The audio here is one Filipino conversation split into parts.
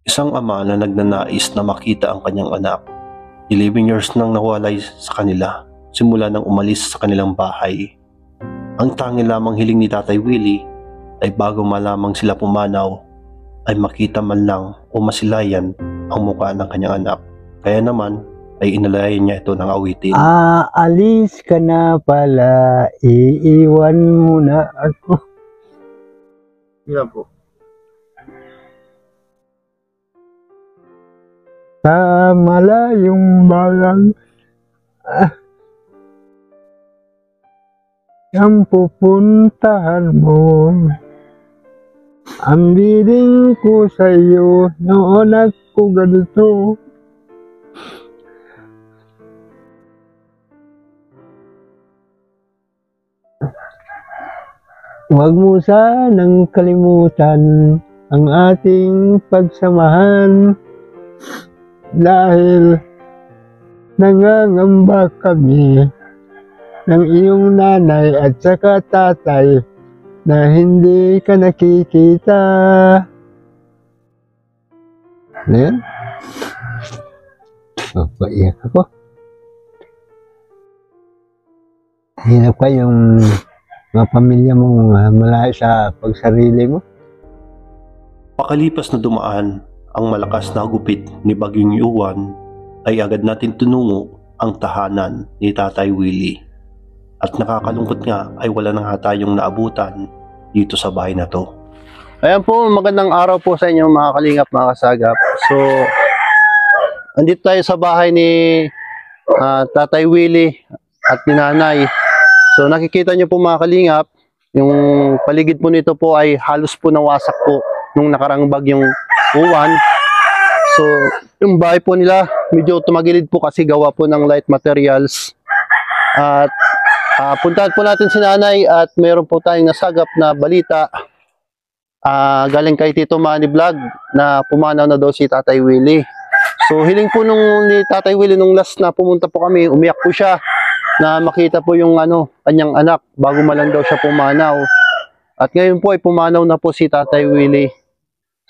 Isang ama na nagnanais na makita ang kanyang anak. 11 years nang nawalay sa kanila simula nang umalis sa kanilang bahay. Ang tanging lamang hiling ni Tatay Willie ay bago malamang sila pumanaw ay makita man lang o masilayan ang mukha ng kanyang anak. Kaya naman ay inalayan niya ito ng awitin. Aalis ka na pala, iiwan mo na ako. Yan po. Sa malayong balang, ang pupuntahan mo. Ang biling ko sa'yo, noon ako ganito. Huwag mo sanang kalimutan ang ating pagsamahan dahil nangangamba kami ng iyong nanay at saka tatay na hindi ka nakikita. Ano yan? Paiyak ako. Hirap ka yung mga pamilya mo malayo sa pagsarili mo. Pakalipas na dumaan ang malakas na gupit ni Bagyong Yuan ay agad natin tinungo ang tahanan ni Tatay Willie. At nakakalungkot nga ay wala na nga tayong naabutan dito sa bahay na to. Ayan po, magandang araw po sa inyo mga kalingap, mga kasagap. So, andito tayo sa bahay ni Tatay Willie at ni Nanay. So, nakikita nyo po mga kalingap, yung paligid po nito po ay halos po nawasak po nung nakarang bagyong uwan. So, yung bahay po nila, medyo tumagilid po kasi gawa po ng light materials. At puntahan po natin si Nanay at mayroon po tayong nasagap na balita galing kay Tito Manny Vlog na pumanaw na daw si Tatay Willie. So, hiling po ni Tatay Willie nung last na pumunta po kami, umiyak po siya na makita po yung kanyang anak bago malang daw siya pumanaw. At ngayon po ay pumanaw na po si Tatay Willie.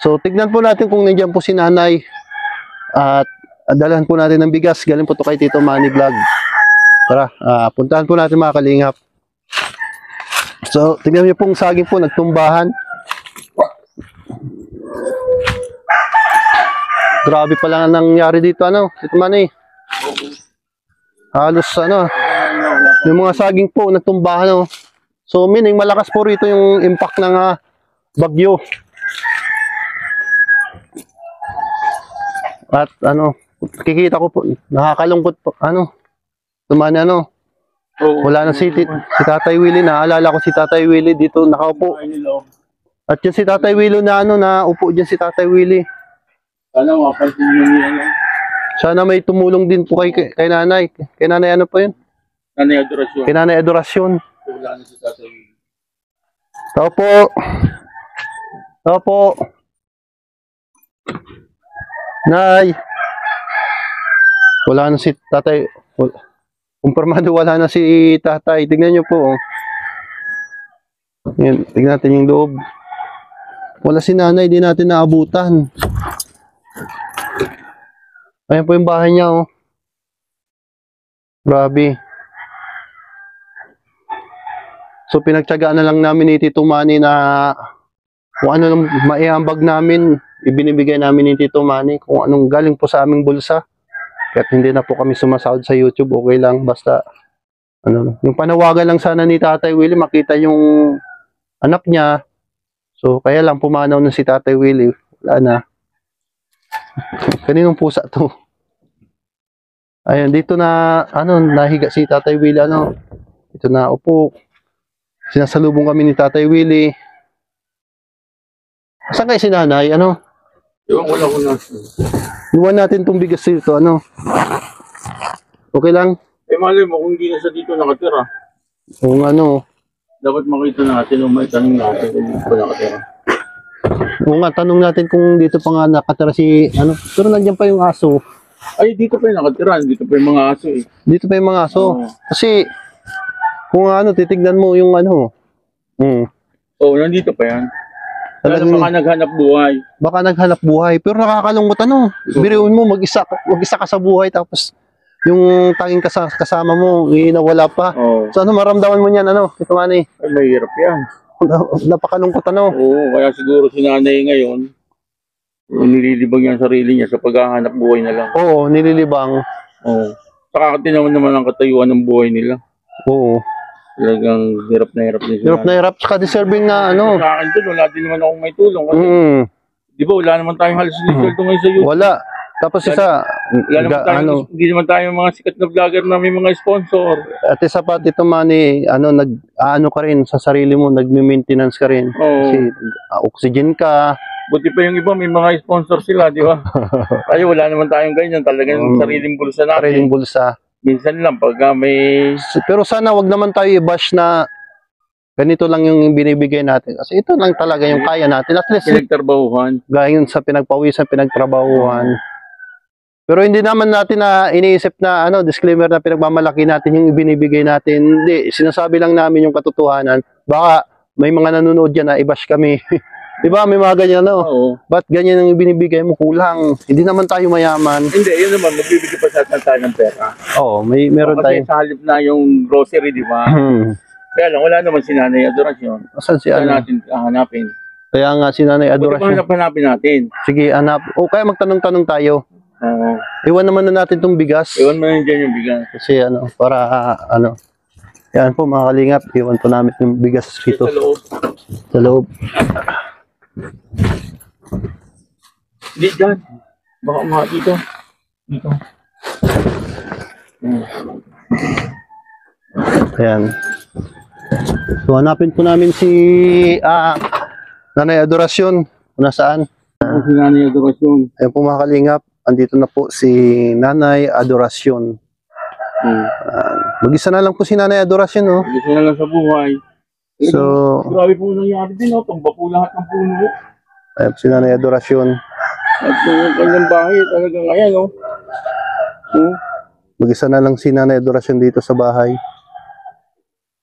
So, tignan po natin kung nandiyan po si Nanay. At dalahan po natin ng bigas. Galing po to kay Tito Manny Vlog. Tara, puntahan po natin mga kalingap. So, tignan niyo pong saging po, nagtumbahan. Grabe pala nangyari dito, Tito Manny. Halos, yung mga saging po, nagtumbahan, So, meaning, malakas po rito yung impact ng bagyo. At, nakikita ko po, nakakalungkot po, Tumani, wala na si Tatay Willie. Naalala ko si Tatay Willie dito nakaupo. At yun si Tatay Willie na na upo dyan si Tatay Willie. Sana may tumulong din po kay Nanay. Kay Nanay ano po yun? Nanay Adorasyon. Kay Nanay Adorasyon. Wala na si Tatay Willie. Tao po. Tao po. Nay. Wala na si Tatay. Kumpirmado wala na si Tatay. Tignan nyo po. Yan, tignan natin yung loob. Wala si Nanay, di natin naabutan. Ayan po yung bahay niya. Grabe. So pinagtyagaan na lang namin ni Tito Manny na kung ano lang maiambag namin, ibinibigay namin ni Tito Manny kung anong galing po sa aming bulsa. Kahit hindi na po kami sumasahod sa YouTube, okay lang. Basta, yung panawagan lang sana ni Tatay Willie, makita yung anak niya. So, kaya lang pumanaw na si Tatay Willie. Wala na. Kaninong pusa to? Ayan, dito na, nahiga si Tatay Willie, Dito na, upo. Sinasalubong kami ni Tatay Willie. Saan kayo si Nanay, Ewan ko lang kung nasa. Iwan natin itong bigas dito, Okay lang? Malay mo kung hindi na sa dito nakatira. Kung Dapat makita natin o may tanong natin kung dito nakatira. Oo nga, tanong natin kung dito pa nga nakatira si, pero nandiyan pa yung aso. Ay, dito pa yung nakatira. Dito pa yung mga aso eh. Dito pa yung mga aso. Oo. Kasi, kung titignan mo yung Oo, nandito pa yan. Lalo Talagang baka naghanap buhay. baka naghanap buhay. Pero nakakalungkot ano. Biriun mo, mag-isa ka sa buhay tapos yung tanging kasama mo, nawala pa. Oo. So ano maramdaman mo niyan, ano, Tito Manny? Ay, mahirap yan. Napakalungkot ano. Oo, kaya siguro si nanay ngayon, nililibang niya ang sarili niya sa paghahanap buhay na lang. Oo, nililibang. Oo. Saka tinaman naman ang katayuan ng buhay nila. Oo. Talagang hirap na hirap din sila. Hirap na hirap, tsaka deserving na ano. Sa akin dun, wala din naman akong may tulong. Kasi, di ba, wala naman tayong halos result ngayon sa YouTube. Wala. Tapos isa, Wala naman tayong, ano, hindi naman tayo mga sikat na vlogger na may mga sponsor. at isa pa Tito Manny, ano, ano ka rin sa sarili mo, nagme-maintenance ka rin. Oo. Kasi oxygen ka. Buti pa yung iba, may mga sponsor sila, di ba? Tayo, wala naman tayong ganyan. Talagang sariling bulsa natin. Sariling bulsa. Minsan lang, pagka may... Pero sana wag naman tayo i-bash na ganito lang yung binibigay natin. Kasi ito lang talaga yung kaya natin. At least, pinagtrabahuhan. gayon sa pinagpawisan, pinagtrabahuan. Pero hindi naman natin na iniisip na ano, disclaimer na pinagmamalaki natin yung binibigay natin. Hindi, sinasabi lang namin yung katotohanan. Baka may mga nanonood dyan na i-bash kami. Di ba? May mga ganyan, no? Oo. Ba't ganyan ang binibigay mo? Kulang. Hindi naman tayo mayaman. Hindi, yun naman, magbibigay pa sa atin tayo ng pera. Oo, meron Kasi tayo. sa halip na yung grocery, di ba? Kaya lang, wala naman si Nanay Adoracion. Asan si Kaya ano? natin hanapin. Kaya nga si Nanay Buti pa Adorasyon. hanapin natin. Sige, hanap. O kaya magtanong-tanong tayo. Oo. Iwan naman na natin tong bigas. Iwan mo na dyan yung bigas. Kasi ano, para ano. Yan po mga kalingap, iwan po namin yung bigas dito Sa loob. sa loob. Hindi dyan. Baka mga dito. Dito. Ayan. So hanapin po namin si Nanay Adorasyon. Kung nasaan? Si Nanay Adoracion. Ayan po mga kalingap, andito na po si Nanay Adorasyon. Mag-isa na lang po si Nanay Adorasyon, no? Gusto na lang sa buhay. So, Grabe po nangyari din, no? Tumba po lahat ng puno. ayan po si Nanay Adorasyon. At yung kanyang bahay, talagang ayan, no? Mag-isa na lang si Nanay Adorasyon dito sa bahay.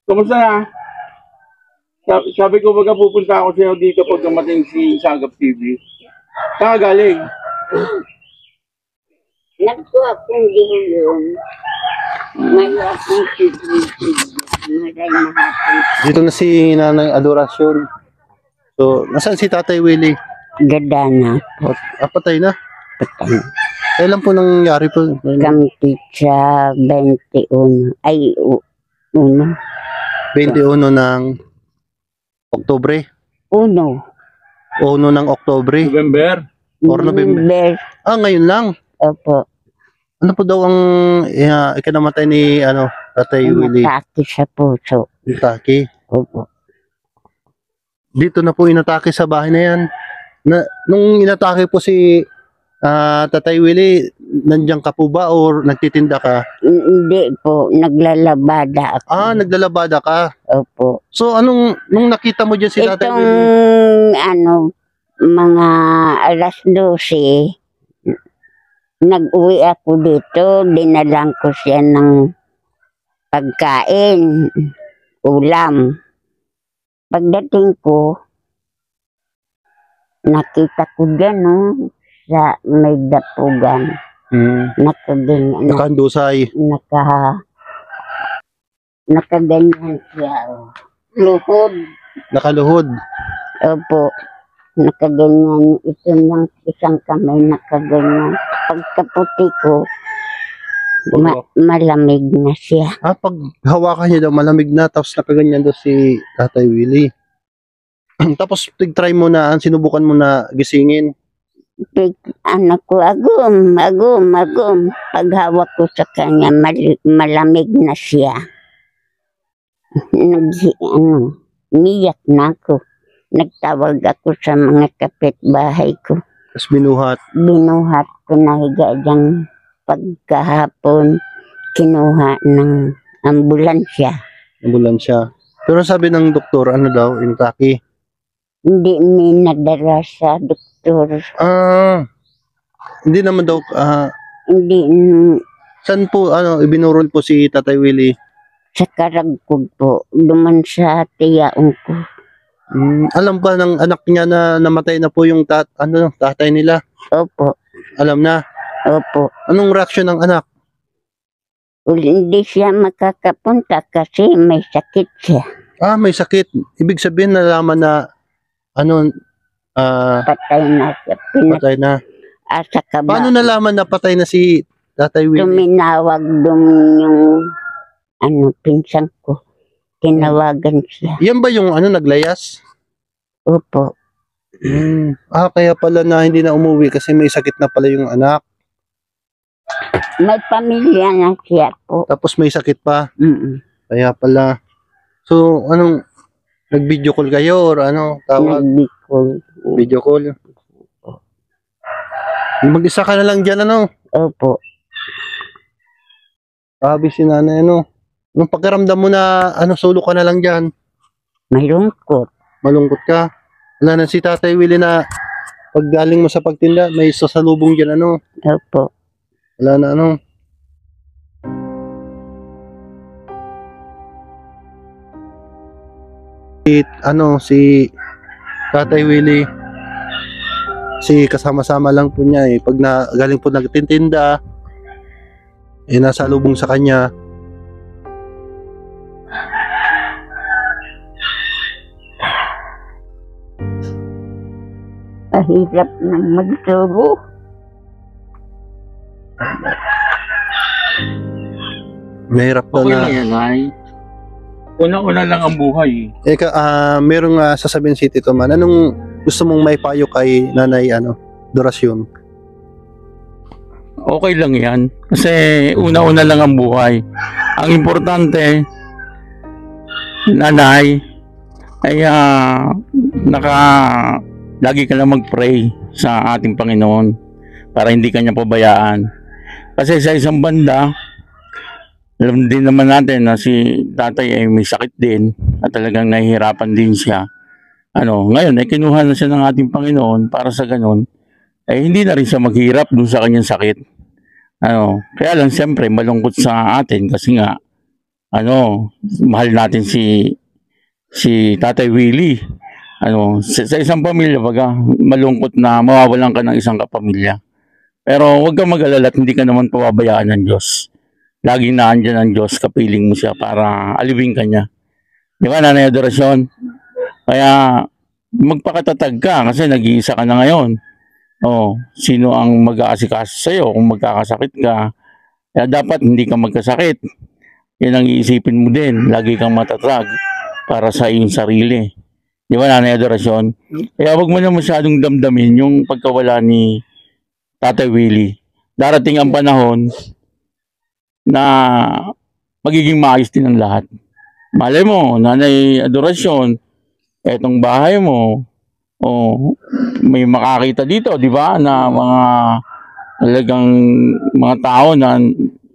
Kamusta na? Sabi ko, baga pupunta ako sa'yo dito pag dumating si Sagap TV. Saan ka galing? Nagkuha akong gihulong. May akong sigil-sigil. Maray mahapon. Dito na si Nanay Adorasyon. So, nasaan si Tatay Willie? Gadana. Patay na. Kailan po nangyari po? Kampi sa 21. Ay, uno. 21 ng Oktubre. Uno. 1 ng Oktubre. November. Or November. Ngayon lang. Opo. Ano po daw ang ikinamatay ni Tatay Willie? Natake sa puso. Inatake. Opo. Dito na po inatake sa bahay na yan. Nung inatake po si Tatay Willie, nandiyan ka po ba or nagtitinda ka? Hindi po. Naglalabada ako. Naglalabada ka. Opo. So nung nakita mo dyan si Tatay Itong, Willie? mga alas 12, nag-uwi ako dito, dinalang ko siya ng pagkain, ulam. Pagdating ko, nakita ko dyan, sa may dapugan. Nakaganyan, Nakandusay. nakaganyan siya. Luhod. Nakaluhod. Opo. Nakaganyan. Ito ng isang kamay nakaganyan. Pagkaputi ko, malamig na siya. Pag hawakan niya daw, malamig na, tapos nakaganyan daw si Tatay Willie. Tapos try mo na, sinubukan mo na gisingin. Anak ko, agum. Paghawak ko sa kanya, malamig na siya. Niyak na ako. Nagtawag ako sa mga kapitbahay ko. Tapos binuhat. Binuhat ko na higa diyang pagkahapon, kinuha ng ambulansya. Ambulansya. Pero sabi ng doktor, ano daw, inatake. Hindi may nadala sa doktor. Hindi naman daw, Hindi saan po, ibinurol po si Tatay Willie? sa karagkog po. Duman sa tiyaong ko. Alam ba ng anak niya na namatay na po yung tatay nila? Opo, Alam na. opo. Anong reaksyon ng anak? Hindi siya makakapunta kasi may sakit siya. May sakit. Ibig sabihin nalaman na Patay na siya. patay na. Pinasa ka ba? Paano nalaman na patay na si Tatay Willie? Tuminawag dun yung pinsan ko. Tinawagan siya. Yan ba yung naglayas? Opo. Kaya pala na hindi na umuwi kasi may sakit na pala yung anak. May pamilya na siya po. Tapos may sakit pa. Mm-mm. Kaya pala. So, nag-video call kayo or tawag? Nagbikol. Video call. Mag-isa ka na lang dyan, Opo. Sabi si nanay, Nung pakiramdam mo na, solo ka na lang dyan, Malungkot. malungkot ka. Wala na si Tatay Willie na pag galing mo sa pagtinda, may sasalubong dyan, Opo. Wala na, Si Tatay Willie, kasama-sama lang po niya eh. Pag galing po nagtitinda, nasa lubong sa kanya. Mahirap nang magsubo. Mahirap daw Okay na. lang yan, ay. Una-una lang ang buhay. Merong sasabihin si Tito Man. Anong gusto mong may payo kay Nanay, Dorasyon? Okay lang yan. Kasi una-una lang ang buhay. Ang importante, nanay, ay lagi ka lang mag-pray sa ating Panginoon para hindi kanya pabayaan. Kasi sa isang banda, alam din naman natin na si tatay ay may sakit din at talagang nahihirapan din siya. Ngayon ay kinuha na siya ng ating Panginoon para sa ganun, hindi na rin siya maghirap dun sa kanyang sakit. Kaya lang siyempre malungkot sa atin kasi nga, mahal natin si Tatay Willie. Sa isang pamilya baga, malungkot na mawawalan ka ng isang kapamilya. Pero huwag kang mag-alala at hindi ka naman pababayaan ng Diyos. Laging naandyan ang Diyos, kapiling mo siya para alibing ka niya. Di ba, Nanay Adorasyon? Kaya magpakatatag ka kasi nag-iisa ka na ngayon. Sino ang mag-aasikaso sa'yo kung magkakasakit ka? Kaya dapat hindi ka magkasakit. Yan ang iisipin mo din. Lagi kang matatag para sa iyong sarili. Di ba, Nanay Adorasyon? Kaya wag mo na masyadong damdamin yung pagkawala ni Tatay Willie. Darating ang panahon na magiging maayos din ang lahat. Malay mo, Nanay Adorasyon, etong bahay mo, may makakita dito, di ba, na mga talagang mga tao na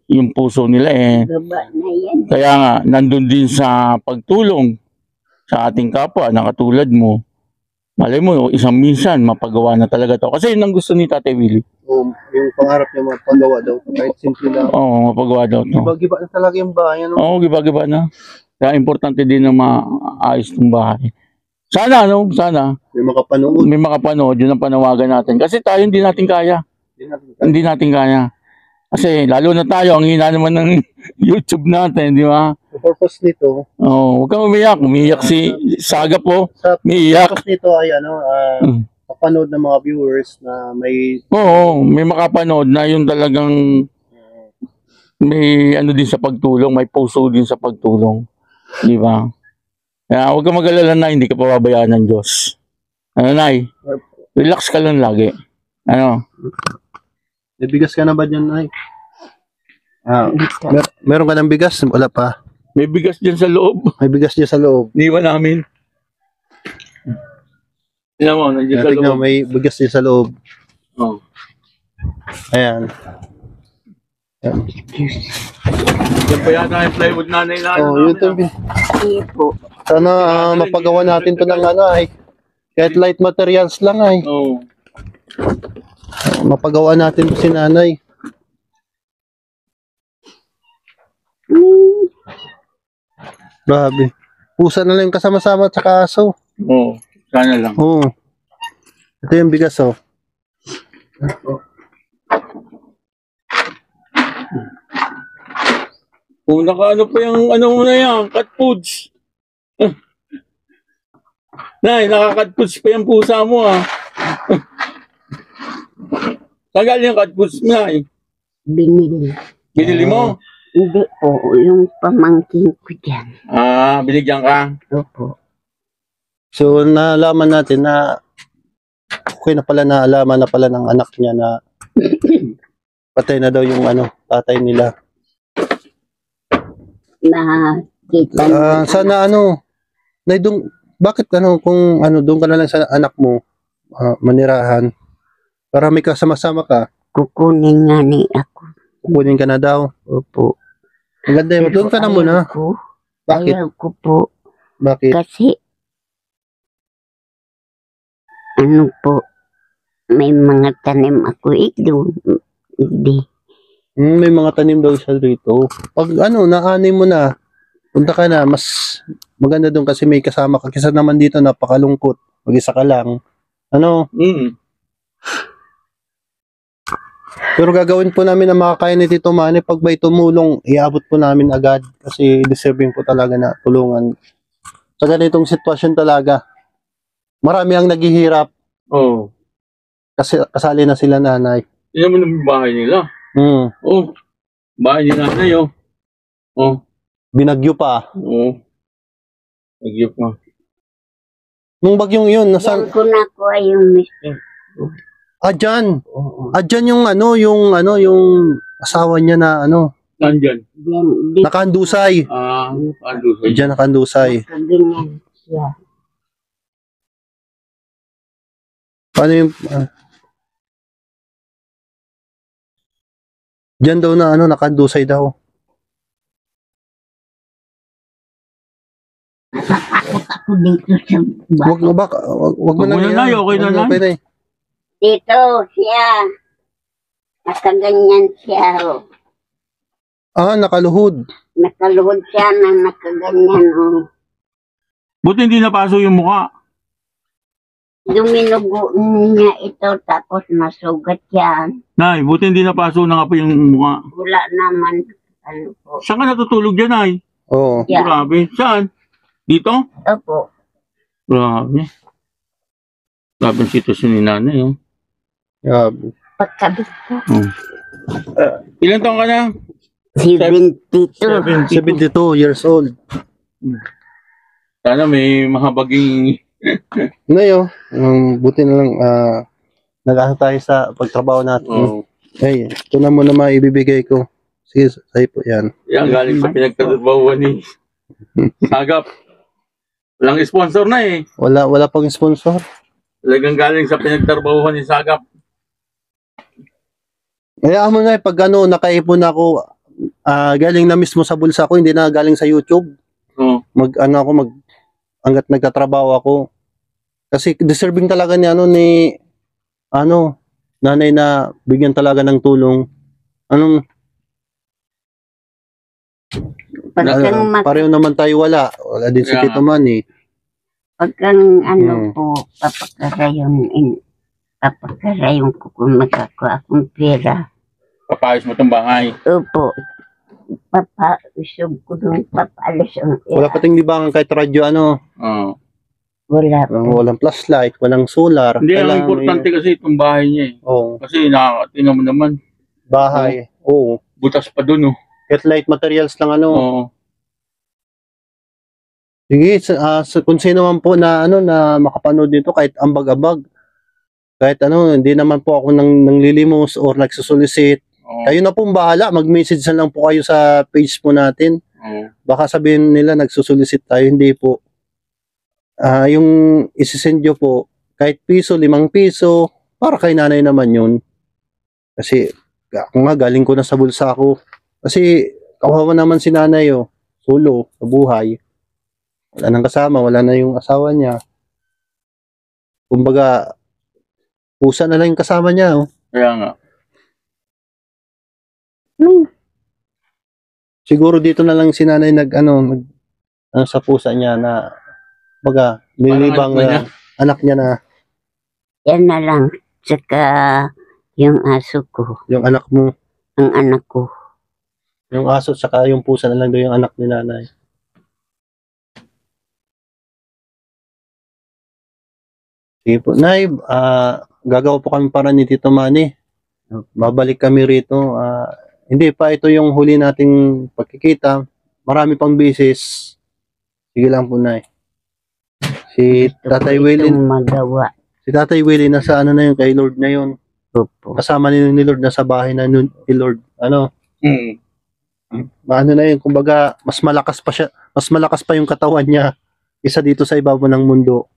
yung puso nila Gaba na yan. kaya nga, nandun din sa pagtulong sa ating kapwa na katulad mo. Malay mo, isang minsan, mapagawa na talaga to. Kasi yun ang gusto ni Tatay Willie. Yung pangarap niya mapagawa daw. Kahit simple lang. Oo, mapagawa daw to. Giba-giba na talaga yung bahay. Oo, giba-giba na. Kaya importante din na maayos ng bahay. Sana, sana. May makapanood. May makapanood, yun ang panawagan natin. Kasi tayo hindi natin kaya. Hindi natin kaya. Kasi lalo na tayo, ang hina naman ng YouTube natin, di ba? The purpose nito, Huwag kang umiyak. Umiyak si Saga po. Umiyak. purpose nito ay mapanood ng mga viewers na may Oo, may makapanood na yung talagang may din sa pagtulong, may puso din sa pagtulong. Di ba? Kaya huwag kang mag-alala na hindi ka pababayaan ng Diyos. Nay? Relax ka lang lagi. May bigas ka na ba dyan, Nay? Meron ka ng bigas? Wala pa. May bigas dyan sa loob. May bigas dyan sa loob. Iniwan namin. Tingnan mo, nandiyan sa Tingnan, loob. may bigas dyan sa loob. Oh. Ayan. Yan pa yata yung plywood nanay na. Yun to. Sige po. Sana mapagawa natin to ng ay. Kahit light materials lang ay. Oo. Mapagawa natin to si nanay. Grabe. pusa na lang yung kasama-sama at saka aso. Oo, sana lang. Oo. Ito yung bigas, oh. Kung naka-ano pa yung ano mo na yan, cat foods. Nay, naka-cat foods pa yung pusa mo ah. Saan galing yung cat foods mo, Nay? Binili. Binili mo? Hindi po, yung pamangkin ko dyan. Ah, binigyan ka? Opo. So, nalaman natin na okay na pala, naalaman na pala ng anak niya na patay na daw yung tatay nila. Nakita niya. Sana bakit kung doon ka na lang sa anak mo manirahan para may kasama-sama ka, Kukunin nga ni ako. kukunin ka na daw. Opo. Ang ganda yun. Doon ka na muna. Bakit? Ayaw ko po. Bakit? Kasi, ano po, may mga tanim ako doon. Hindi. May mga tanim daw siya rito. Pag naanay mo na, punta ka na, mas maganda doon kasi may kasama ka. Kesa naman dito, napakalungkot. Mag-isa ka lang. Pero gagawin po namin ang makakaya ni Tito Manny. Pag may tumulong, iabot po namin agad. Kasi deserving po talaga na tulungan. Sa ganitong sitwasyon talaga. Marami ang naghihirap. Oo. Kasi kasali na sila nanay. Yan naman ang bahay nila. Oh, bahay ni Nanay, oh. Oh, Binagyo pa. oo. Nagyo pa. Nung bagyong yun, Diyan ko nakuha yung mister. dyan. Oo. Dyan yung yung asawa niya na Nandyan. Diyan, di nakandusay. Ah, ano sa Dyan nakandusay. ganyan siya. Paano yung dyan daw na nakandusay daw. Ako dito sa Wag mo ba? Wag mo Wag mo na, yan. Nay. Okay na, Nay. Okay na. Dito siya. Nakaganyan siya. Oh. Nakaluhod. Nakaluhod siya na nakaganyan. Oh. Buti hindi napaso yung mukha. Duminugo niya ito tapos nasugat yan. Nay, buti hindi napaso na nga po yung mukha. Wala naman. Ano po. Saan ka natutulog dyan, Nay? Oo. Yeah. Grabe. Saan? Dito? Opo. Grabe. Grabe ang sitwasyon ni Nanay, oh. Pagkabit ko. Ilan taong ka na? 72. 72 years old. Sana may mahabaging... Ngayon, buti na lang nag-asa tayo sa pagtrabaho natin. Oh. Ay, ito na muna maibibigay ko. Sige, sa'yo po yan. Yan, galing sa pinagtatrabahuan ni Sagap. Walang sponsor na eh. Wala pang sponsor. Talagang galing sa pinagtatrabahuan ni Sagap. Kaya mo na pag nakaipon ako, galing na mismo sa bulsa ko, hindi na galing sa YouTube. Oh. Hanggat nagtatrabaho ako. Kasi deserving talaga ni nanay na bigyan talaga ng tulong. Pagkang Pareho naman tayo wala din si Yeah. Tito Manny. Pagkang po, papakarayon ko kung makakuha akong pera. Papayos mo itong bahay. Opo. Papausog ko doon, papaalis ang Wala pera. pating libangan kahit radyo Oh. Wala po. walang flashlight, walang solar. Hindi, ang Kailangan importante kasi itong bahay niya eh. Kasi tingnan mo naman, bahay. Oo. butas pa dun oh. Kahit light materials lang Oo. Sige, kung sino man po na na makapanood dito kahit ambag-ambag. Kahit hindi naman po ako nanglilimos or nagsusulisit. Oo. Kayo na pong bahala, mag-message na lang po kayo sa page po natin. Oo. Baka sabihin nila nagsusulisit tayo, hindi po. Yung isisend nyo po, kahit piso, 5 piso, para kay nanay naman yun. Kasi, ako nga, galing ko na sa bulsa ko. Kasi, kawawa naman si nanay, solo, sa buhay. Wala nang kasama, wala na yung asawa niya. Kumbaga, pusa na lang yung kasama niya, Kaya nga. Siguro dito na lang si nanay Ano sa pusa niya na baga nilibang Parang anak niya na Yan na lang. Tsaka yung aso ko, yung anak mo, ang anak ko. yung aso saka yung pusa na lang daw yung anak ni nanay. Sige po, Nay, gagawa po kami para ni Tito Manny. Babalik kami rito. Hindi pa ito yung huli nating pagkikita. Marami pang bisis. Sige lang po, Nay. Si Tatay Willie, Itong magawa. si Tatay Willie nasa ano na yun, kay Lord na yun. Opo. Kasama ni Lord, nasa bahay na ni Lord. Ano, Hmm. ano na yun, kumbaga, mas malakas pa siya, mas malakas pa yung katawan niya isa dito sa ibabaw ng mundo.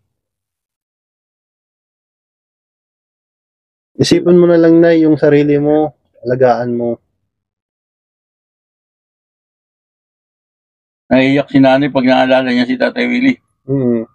Isipin mo na lang na yung sarili mo, alagaan mo. Naiiyak si nanay pag naalala niya si Tatay Willie. Hmm.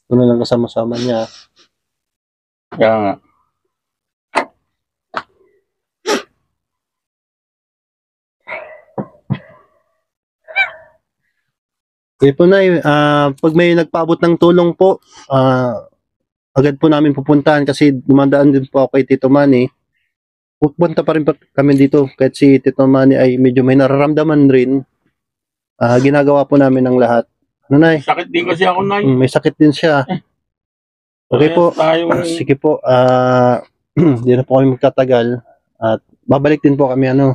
Ito na lang kasama-sama niya. Kaya nga. Okay po, Nay, pag may nagpaabot ng tulong po, agad po namin pupuntahan kasi dumadaan din po ako kay Tito Manny. Pupunta pa rin pa kami dito kahit si Tito Manny ay medyo may nararamdaman rin. Ginagawa po namin ang lahat. Ano, Nay? Sakit din kasi ako, Nay. May sakit din siya. Okay po. Sige po. Hindi na po kami magtatagal. At babalik din po kami ano.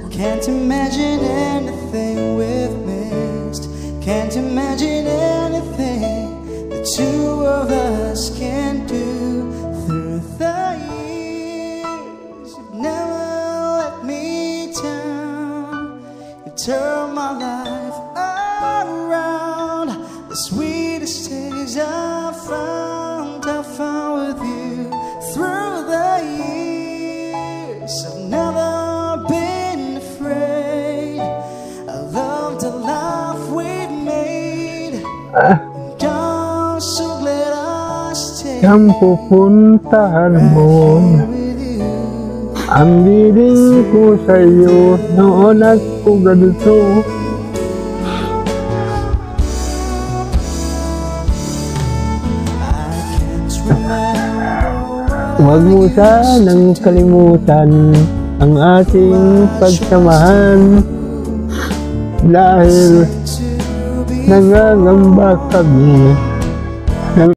Can't imagine anything we've missed. Can't imagine anything the two of us can do through the years. You've never let me down. You turn my life around. The sweetest days I found with you through the years. I've never been afraid. I love the life we've made. And I'm so glad I stayed Saan pupuntahan mo? with you. Ang biling ko sa'yo noon at ko ganito. I can't remember Huwag mo sanang kalimutan ang ating pagsamahan dahil to be nangangamba kami